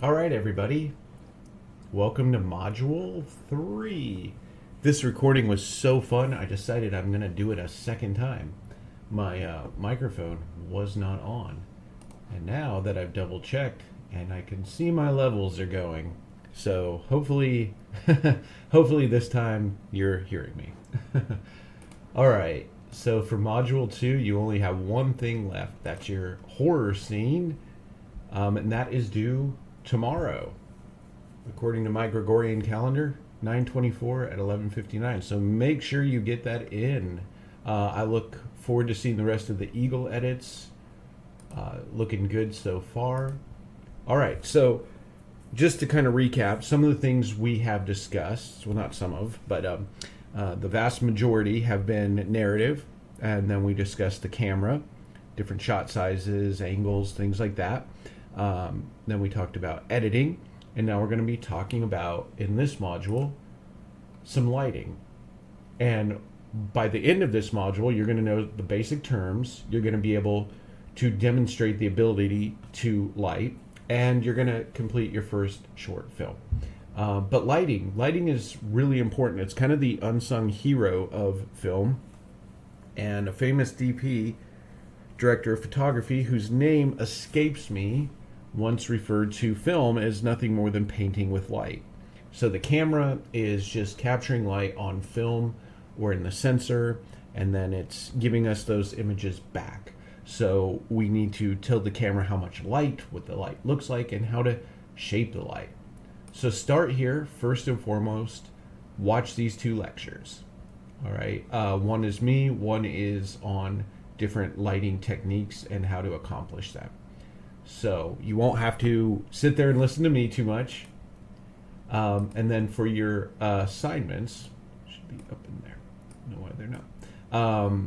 All right, everybody. Welcome to Module 3. This recording was so fun, I decided I'm going to do it a second time. My microphone was not on. And now that I've double checked and I can see my levels are going. So hopefully, hopefully this time you're hearing me. All right. So for Module 2, you only have one thing left. That's your horror scene. And that is due tomorrow, according to my Gregorian calendar, 9/24 at 11:59. So make sure you get that in. I look forward to seeing the rest of the Eagle edits. Looking good so far. All right, so just to kind of recap, some of the things we have discussed, well, not some of, but the vast majority have been narrative, and then we discussed the camera, different shot sizes, angles, things like that. Then we talked about editing, and now we're going to be talking about, in this module, some lighting. And by the end of this module, you're going to know the basic terms, you're going to be able to demonstrate the ability to light, and you're going to complete your first short film. But lighting is really important. It's kind of the unsung hero of film. And a famous DP, director of photography, whose name escapes me, once referred to film as nothing more than painting with light. So the camera is just capturing light on film or in the sensor, and then it's giving us those images back. So we need to tell the camera how much light, what the light looks like, and how to shape the light. So start here, first and foremost, watch these two lectures. All right, one is me, one is on different lighting techniques and how to accomplish them. So you won't have to sit there and listen to me too much. And then for your assignments, should be up in there. No, why they're not.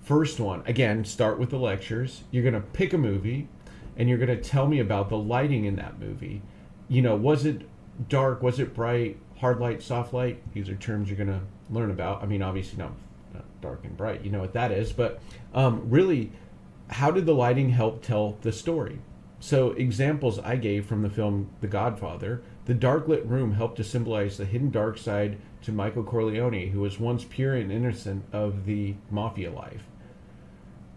First one, again, start with the lectures. You're going to pick a movie, and you're going to tell me about the lighting in that movie. You know, was it dark? Was it bright? Hard light, soft light? These are terms you're going to learn about. I mean, obviously not dark and bright. You know what that is. But really, how did the lighting help tell the story? So examples I gave from the film The Godfather: the dark lit room helped to symbolize the hidden dark side to Michael Corleone, who was once pure and innocent of the mafia life.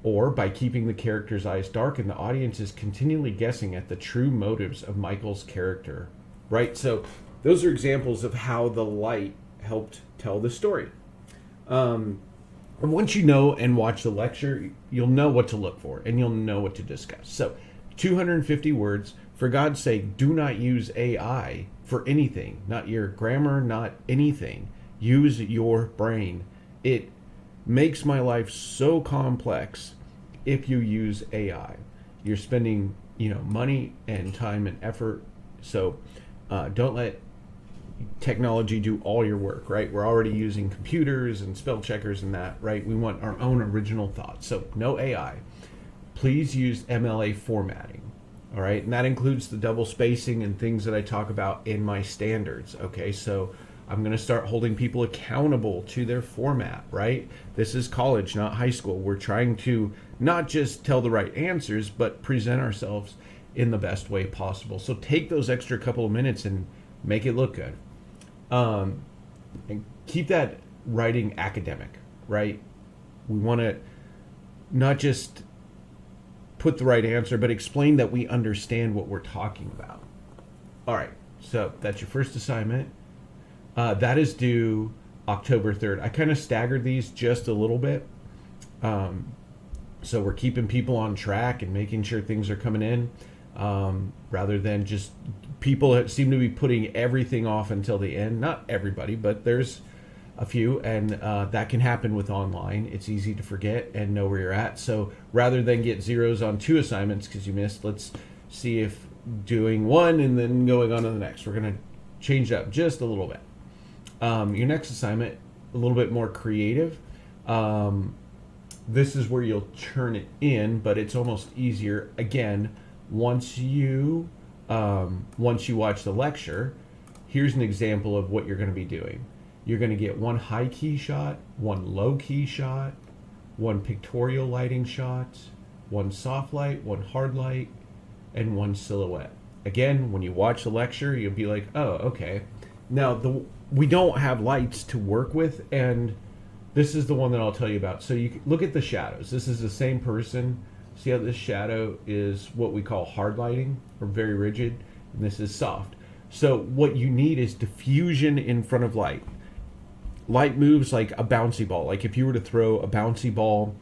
Or by keeping the character's eyes darkened, the audience is continually guessing at the true motives of Michael's character. Right? So those are examples of how the light helped tell the story. And once you know and watch the lecture, you'll know what to look for and you'll know what to discuss. So 250 words. For God's sake, do not use AI for anything. Not your grammar, not anything. Use your brain. It makes my life so complex if you use AI. You're spending, money and time and effort. So don't let technology do all your work, right? We're already using computers and spell checkers and that, right? We want our own original thoughts. So no AI. Please use MLA formatting, all right? And that includes the double spacing and things that I talk about in my standards, okay? So I'm going to start holding people accountable to their format, right? This is college, not high school. We're trying to not just tell the right answers, but present ourselves in the best way possible. So take those extra couple of minutes and make it look good. And keep that writing academic, right? We want to not just put the right answer, but explain that we understand what we're talking about. All right, so that's your first assignment. That is due October 3rd. I kind of staggered these just a little bit. So we're keeping people on track and making sure things are coming in, rather than just people that seem to be putting everything off until the end. Not everybody, but there's a few, and that can happen with online. It's easy to forget and know where you're at. So rather than get zeros on 2 assignments because you missed, let's see if doing one and then going on to the next. We're going to change it up just a little bit. Your next assignment, a little bit more creative. This is where you'll turn it in, but it's almost easier. Again, once you watch the lecture, here's an example of what you're going to be doing. You're going to get one high key shot, one low key shot, one pictorial lighting shot, one soft light, one hard light, and one silhouette. again, when you watch the lecture, you'll be like, oh, okay. Now, we don't have lights to work with, and this is the one that I'll tell you about. So you look at the shadows. This is the same person. See how this shadow is what we call hard lighting, or very rigid, and this is soft. So what you need is diffusion in front of light. Light moves like a bouncy ball. Like if you were to throw a bouncy ball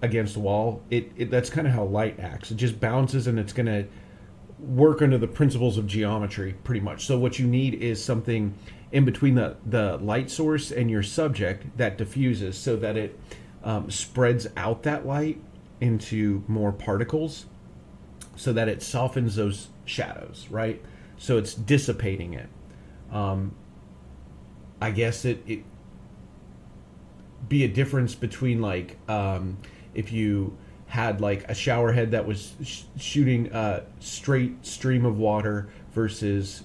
against a wall, that's kind of how light acts. It just bounces, and it's going to work under the principles of geometry pretty much. So what you need is something in between the light source and your subject that diffuses, so that it spreads out that light into more particles, so that it softens those shadows, right? So it's dissipating it. I guess it be a difference between like if you had like a shower head that was shooting a straight stream of water versus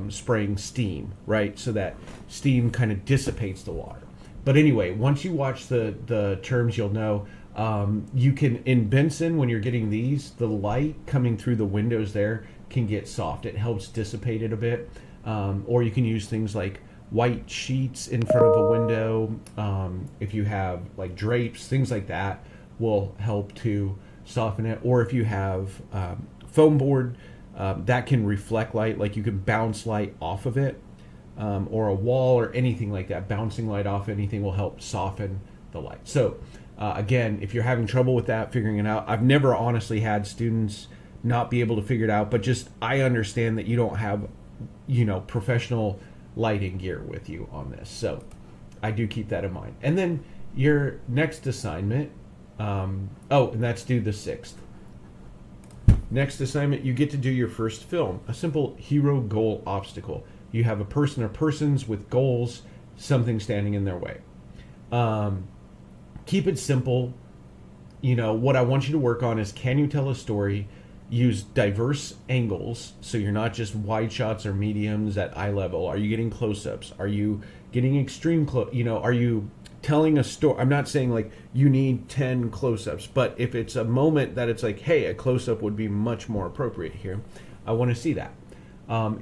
spraying steam, right? So that steam kind of dissipates the water. But anyway, once you watch the terms, you'll know. You can, in Benson, when you're getting these, the light coming through the windows there can get soft. It helps dissipate it a bit. Or you can use things like white sheets in front of a window. If you have like drapes, things like that will help to soften it. Or if you have foam board that can reflect light, like you can bounce light off of it, or a wall or anything like that. Bouncing light off anything will help soften the light. So again, if you're having trouble with that, figuring it out, I've never honestly had students not be able to figure it out, but just I understand that you don't have, professional lighting gear with you on this. So I do keep that in mind. And then your next assignment, and that's due the 6th. Next assignment, you get to do your first film, a simple hero goal obstacle. You have a person or persons with goals, something standing in their way. Keep it simple. What I want you to work on is, can you tell a story? Use diverse angles, so you're not just wide shots or mediums at eye level. Are you getting close-ups? Are you getting extreme close? Are you telling a story? I'm not saying like you need 10 close-ups, but if it's a moment that it's like, hey, a close-up would be much more appropriate here, I want to see that.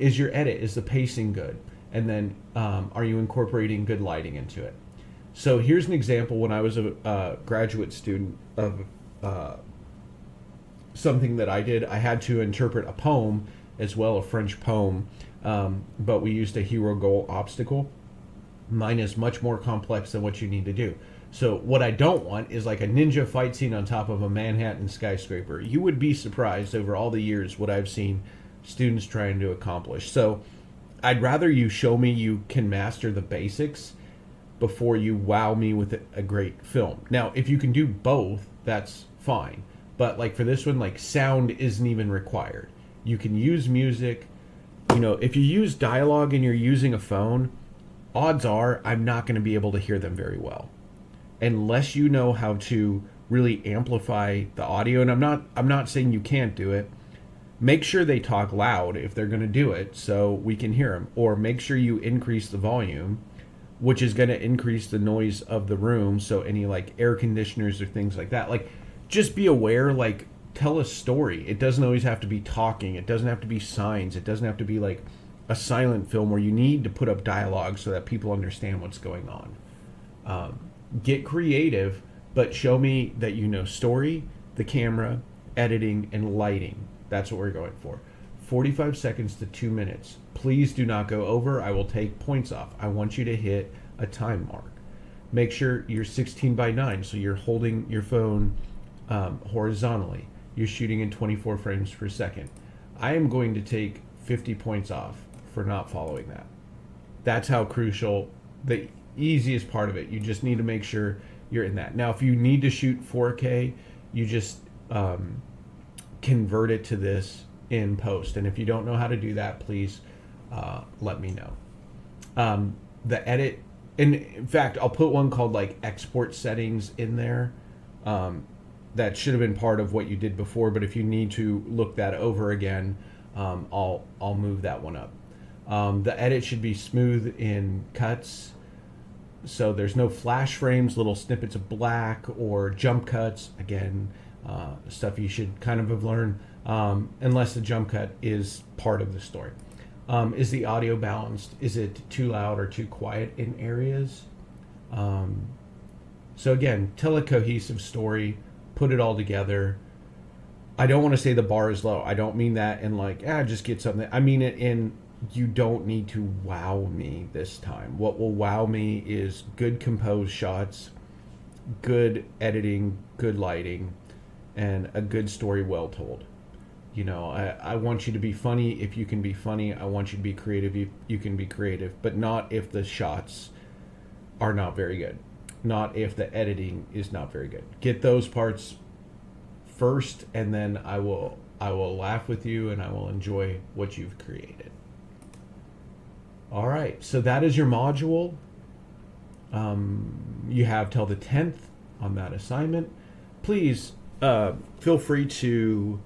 Is your edit, is the pacing good? And then are you incorporating good lighting into it? So here's an example. When I was a graduate student of something that I did, I had to interpret a poem as well, a French poem, but we used a hero goal obstacle. Mine is much more complex than what you need to do. So what I don't want is like a ninja fight scene on top of a Manhattan skyscraper. You would be surprised over all the years what I've seen students trying to accomplish. So I'd rather you show me you can master the basics before you wow me with a great film. Now, if you can do both, that's fine. But like for this one, like sound isn't even required. You can use music. If you use dialogue and you're using a phone, odds are I'm not going to be able to hear them very well, unless you know how to really amplify the audio. And I'm not saying you can't do it. Make sure they talk loud if they're going to do it so we can hear them, or make sure you increase the volume, which is going to increase the noise of the room. So any like air conditioners or things like that, like just be aware, like tell a story. It doesn't always have to be talking. It doesn't have to be signs. It doesn't have to be like a silent film where you need to put up dialogue so that people understand what's going on. Get creative, but show me that you know story, the camera, editing, and lighting. That's what we're going for. 45 seconds to 2 minutes. Please do not go over. I will take points off. I want you to hit a time mark. Make sure you're 16:9, so you're holding your phone horizontally. You're shooting in 24 frames per second. I am going to take 50 points off for not following that. That's how crucial, the easiest part of it. You just need to make sure you're in that. Now, if you need to shoot 4K, you just convert it to this in post. And if you don't know how to do that, please let me know. The edit, and in fact, I'll put one called like export settings in there. That should have been part of what you did before, but if you need to look that over again, I'll move that one up. The edit should be smooth in cuts, so there's no flash frames, little snippets of black, or jump cuts. Again, stuff you should kind of have learned. unless the jump cut is part of the story. Is the audio balanced? Is it too loud or too quiet in areas? So again, tell a cohesive story, put it all together. I don't want to say the bar is low. I don't mean that in like, just get something. I mean it in, you don't need to wow me this time. What will wow me is good composed shots, good editing, good lighting, and a good story well told. You know, I want you to be funny if you can be funny. I want you to be creative if you can be creative, but not if the shots are not very good. Not if the editing is not very good. Get those parts first, and then I will laugh with you and I will enjoy what you've created. All right, so that is your module. You have till the 10th on that assignment. Please feel free to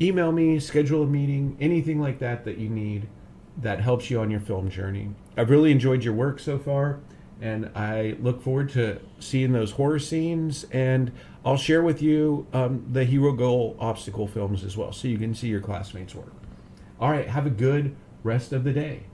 email me, schedule a meeting, anything like that that you need that helps you on your film journey. I've really enjoyed your work so far, and I look forward to seeing those horror scenes, and I'll share with you the hero goal obstacle films as well, so you can see your classmates' work. All right, have a good rest of the day.